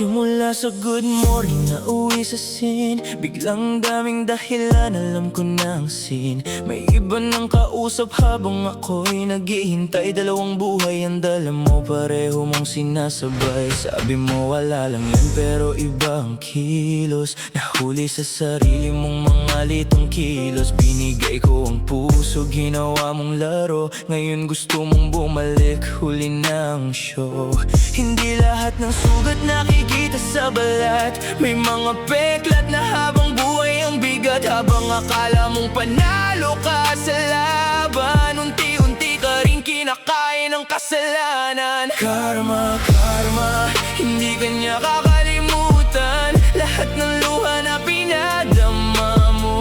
Simula sa good morning na uwi sa scene, biglang daming dahilan, alam ko na ang scene. May iba nang kausap habang ako'y naghihintay. Dalawang buhay ang dala mo, pareho mong sinasabay. Sabi mo wala lang yan pero iba ang kilos. Nahuli sa sarili mong mga litong kilos. Binigay ko ang puso, ginawa mong laro. Ngayon gusto mong bumalik, huli na ang show. Hindi lahat ng sugat nakikita sa balat. May mga peklat na habang buhay ang bigat. Habang akala mong panalo ka sa laban, unti-unti ka rin kinakain ng kasalanan. Karma, karma, hindi ka niya kakalimutan. Lahat ng luha na pinadama mo,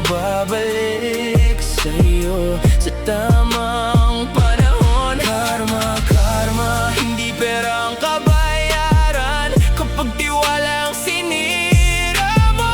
babalik sa'yo sa tamang panahon. Karma, karma, hindi pera ang kabayaran kapag tiwala ang sinira mo.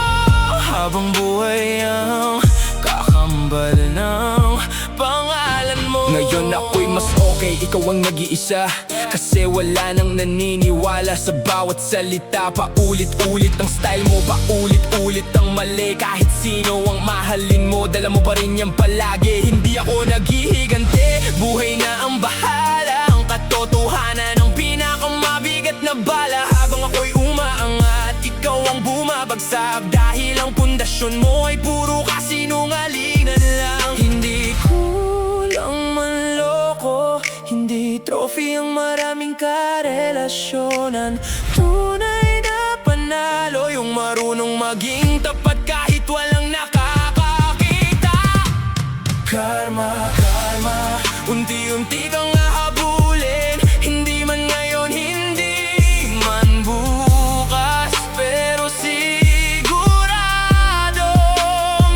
Habang buhay ang kakambal ng pangalan mo. Ngayon ako'y mas okay, ikaw ang nag-iisa. Kasi wala nang naniniwala sa bawat salita. Paulit-ulit ang style mo, paulit-ulit ang mali. Kahit sino ang mahalin mo, dala mo pa rin yan palagi. Hindi ako naghihigante, buhay na ang bahala. Ang katotohanan ng pinakamabigat na bala. Habang ako'y umaangat, ikaw ang bumabagsak. Dahil ang pundasyon mo ay puro kasinungalingan lang. Hindi kulang manloko, hindi trophy ang maraming karelasyonan. Tunay na panalo yung marunong maging tapat kahit walang nakakakita. Karma, karma, unti-unti kang hahabulin. Hindi man ngayon, hindi man bukas, pero siguradong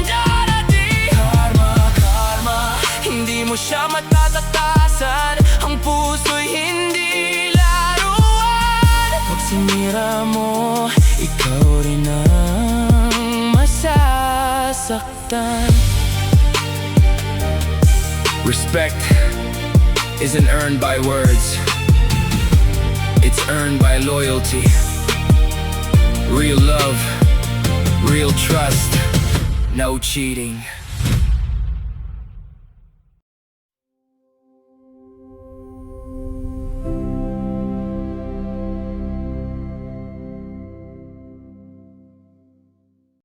darating. Karma, karma, hindi mo siya matatatasan. Ang puso'y hindi laruan. Pag sinira mo, ikaw rin ang masasaktan. Respect isn't earned by words, it's earned by loyalty. Real love, real trust, no cheating.